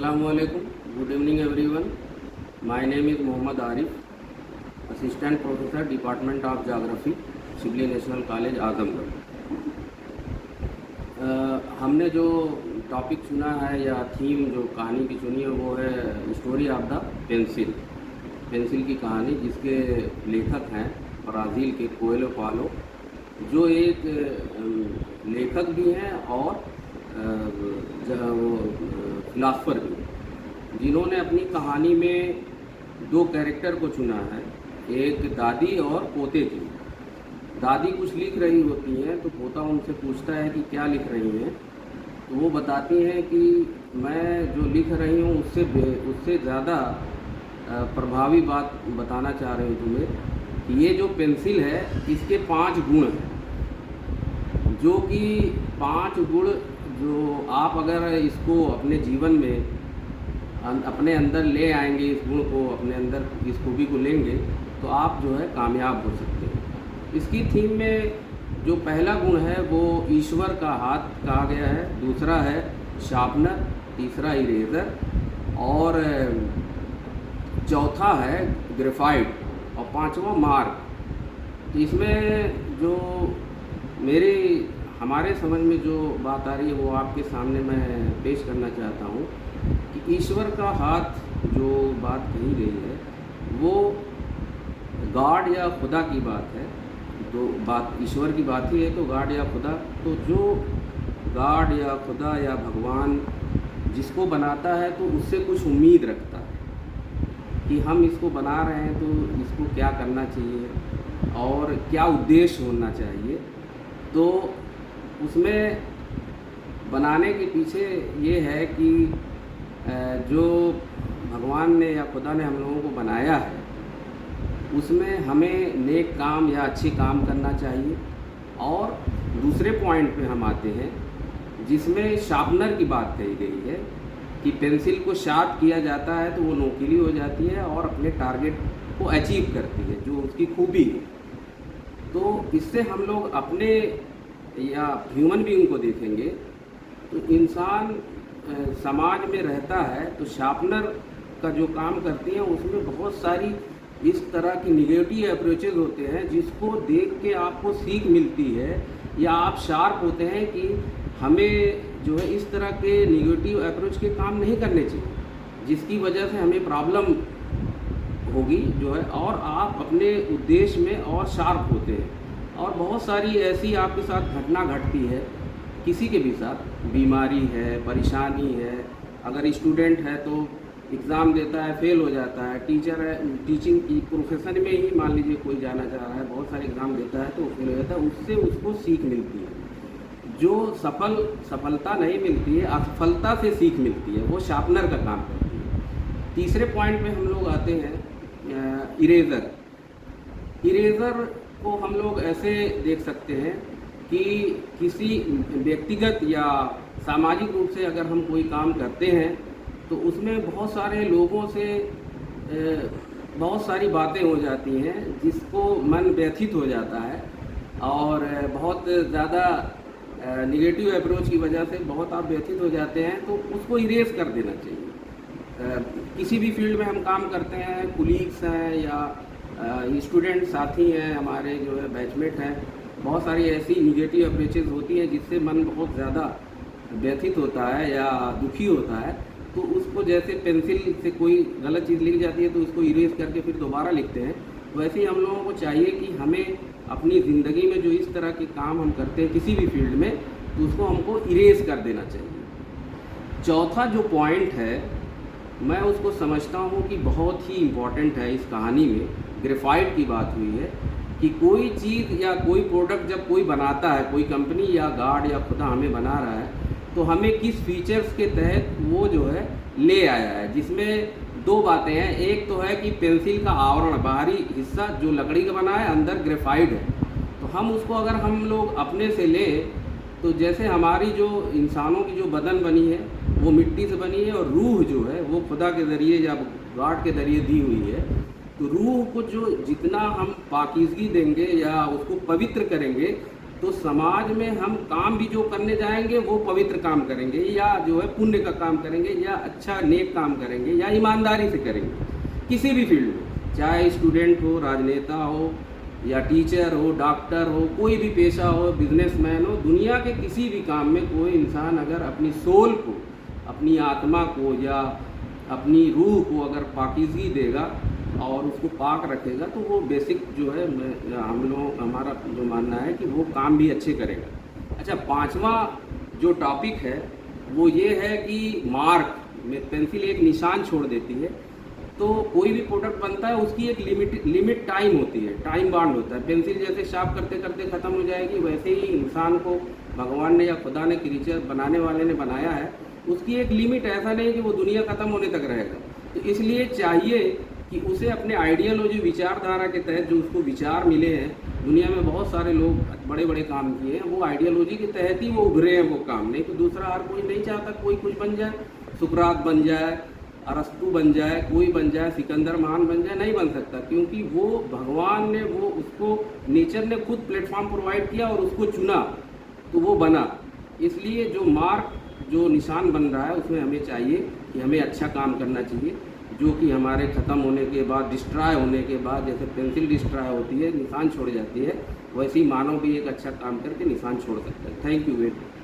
Assalamualaikum. Good evening everyone. My name is Mohammad Arif, Assistant Professor, Department of Geography, Shibli national college Azamgarh. हमने जो topic चुना है या theme जो कहानी की चुनी है वो है story of the pencil. Pencil की कहानी जिसके लेखक हैं ब्राज़ील के कोएलो पालो, जो एक लेखक भी हैं और फिलासफर भी, जिन्होंने अपनी कहानी में दो कैरेक्टर को चुना है, एक दादी और पोते की। दादी कुछ लिख रही होती हैं तो पोता उनसे पूछता है कि क्या लिख रही हैं, तो वो बताती हैं कि मैं जो लिख रही हूँ उससे ज़्यादा प्रभावी बात बताना चाह रही हूँ तुम्हें कि ये जो पेंसिल है इसके 5 गुण हैं, जो कि 5 गुण जो आप अगर इसको अपने जीवन में अपने अंदर ले आएंगे, इस गुण को अपने अंदर इस खूबी को लेंगे तो आप जो है कामयाब हो सकते हैं। इसकी थीम में जो पहला गुण है वो ईश्वर का हाथ कहा गया है, दूसरा है शार्पनर, तीसरा इरेजर और चौथा है ग्रेफाइट और 5वां मार्क। तो इसमें जो हमारे समझ में जो बात आ रही है वो आपके सामने मैं पेश करना चाहता हूँ कि ईश्वर का हाथ जो बात कही गई है वो गॉड या खुदा की बात है। तो बात ईश्वर की बात ही है तो गॉड या खुदा, तो जो गॉड या खुदा या भगवान जिसको बनाता है तो उससे कुछ उम्मीद रखता है कि हम इसको बना रहे हैं तो इसको क्या करना चाहिए और क्या उद्देश्य होना चाहिए। तो उसमें बनाने के पीछे ये है कि जो भगवान ने या खुदा ने हम लोगों को बनाया है उसमें हमें नेक काम या अच्छे काम करना चाहिए। और दूसरे पॉइंट पे हम आते हैं जिसमें शार्पनर की बात कही गई है कि पेंसिल को शार्प किया जाता है तो वो नोकीली हो जाती है और अपने टारगेट को अचीव करती है, जो उसकी खूबी है। तो इससे हम लोग अपने या ह्यूमन बीइंग को देखेंगे तो इंसान समाज में रहता है तो शार्पनर का जो काम करती हैं उसमें बहुत सारी इस तरह की निगेटिव अप्रोचेज होते हैं जिसको देख के आपको सीख मिलती है या आप शार्प होते हैं कि हमें जो है इस तरह के निगेटिव अप्रोच के काम नहीं करने चाहिए, जिसकी वजह से हमें प्रॉब्लम होगी जो है और आप अपने उद्देश्य में और शार्प होते हैं। और बहुत सारी ऐसी आपके साथ घटना घटती है, किसी के भी साथ, बीमारी है, परेशानी है, अगर स्टूडेंट है तो एग्ज़ाम देता है फेल हो जाता है, टीचर है टीचिंग की प्रोफेशन में ही मान लीजिए कोई जाना चाह रहा है, बहुत सारे एग्ज़ाम देता है तो फेल हो जाता है, उससे उसको सीख मिलती है। जो सफलता नहीं मिलती है, असफलता से सीख मिलती है, वो शार्पनर का काम करती है। तीसरे पॉइंट पे हम लोग आते हैं इरेज़र। इरेज़र को हम लोग ऐसे देख सकते हैं कि किसी व्यक्तिगत या सामाजिक रूप से अगर हम कोई काम करते हैं तो उसमें बहुत सारे लोगों से बहुत सारी बातें हो जाती हैं जिसको मन व्यथित हो जाता है और बहुत ज़्यादा निगेटिव अप्रोच की वजह से बहुत आप व्यथित हो जाते हैं, तो उसको इरेज कर देना चाहिए। किसी भी फील्ड में हम काम करते हैं, कुलीग्स हैं या स्टूडेंट साथी हैं, हमारे जो है बैचमेट हैं, बहुत सारी ऐसी निगेटिव अप्रोचेज होती हैं जिससे मन बहुत ज़्यादा व्यथित होता है या दुखी होता है। तो उसको जैसे पेंसिल से कोई गलत चीज़ लिख जाती है तो उसको इरेज करके फिर दोबारा लिखते हैं, वैसे ही हम लोगों को चाहिए कि हमें अपनी ज़िंदगी में जो इस तरह के काम हम करते हैं किसी भी फील्ड में तो उसको हमको इरेज कर देना चाहिए। चौथा जो पॉइंट है मैं उसको समझता हूँ कि बहुत ही इम्पॉर्टेंट है। इस कहानी में ग्रेफाइट की बात हुई है कि कोई चीज़ या कोई प्रोडक्ट जब कोई बनाता है, कोई कंपनी या गॉड या खुदा हमें बना रहा है तो हमें किस फीचर्स के तहत वो जो है ले आया है, जिसमें 2 बातें हैं। एक तो है कि पेंसिल का आवरण, बाहरी हिस्सा जो लकड़ी का बना है, अंदर ग्रेफाइट है, तो हम उसको अगर हम लोग अपने से लें तो जैसे हमारी जो इंसानों की जो बदन बनी है वो मिट्टी से बनी है और रूह जो है वो खुदा के ज़रिए या गॉड के ज़रिए दी हुई है। तो रूह को जो जितना हम पाकीज़गी देंगे या उसको पवित्र करेंगे तो समाज में हम काम भी जो करने जाएंगे वो पवित्र काम करेंगे, या जो है पुण्य का काम करेंगे, या अच्छा नेक काम करेंगे, या ईमानदारी से करेंगे। किसी भी फील्ड में, चाहे स्टूडेंट हो, राजनेता हो, या टीचर हो, डॉक्टर हो, कोई भी पेशा हो, बिजनेसमैन हो, दुनिया के किसी भी काम में कोई इंसान अगर अपनी सोल को, अपनी आत्मा को या अपनी रूह को अगर पाकीज़गी देगा और उसको पाक रखेगा, तो वो बेसिक जो है हमारा जो मानना है कि वो काम भी अच्छे करेगा। अच्छा, पांचवा जो टॉपिक है वो ये है कि मार्क में पेंसिल एक निशान छोड़ देती है। तो कोई भी प्रोडक्ट बनता है उसकी एक लिमिट टाइम होती है, टाइम बाउंड होता है। पेंसिल जैसे शार्प करते करते ख़त्म हो जाएगी, वैसे ही इंसान को भगवान ने या खुदा ने, क्रीचर बनाने वाले ने बनाया है, उसकी एक लिमिट, ऐसा नहीं कि वो दुनिया ख़त्म होने तक रहेगा। तो इसलिए चाहिए कि उसे अपने आइडियोलॉजी, विचारधारा के तहत जो उसको विचार मिले हैं, दुनिया में बहुत सारे लोग बड़े बड़े काम किए हैं, वो आइडियोलॉजी के तहत ही वो उभरे हैं वो काम। नहीं तो दूसरा हर कोई नहीं चाहता कोई कुछ बन जाए, सुकरात बन जाए, अरस्तु बन जाए, कोई बन जाए, सिकंदर महान बन जाए, नहीं बन सकता, क्योंकि वो भगवान ने, वो उसको नेचर ने खुद प्लेटफॉर्म प्रोवाइड किया और उसको चुना तो वो बना। इसलिए जो मार्क, जो निशान बन रहा है, उसमें हमें चाहिए कि हमें अच्छा काम करना चाहिए, जो कि हमारे ख़त्म होने के बाद, डिस्ट्रॉय होने के बाद, जैसे पेंसिल डिस्ट्रॉय होती है, निशान छोड़ जाती है, वैसे ही मानव भी एक अच्छा काम करके निशान छोड़ सकता है। Thank you very much.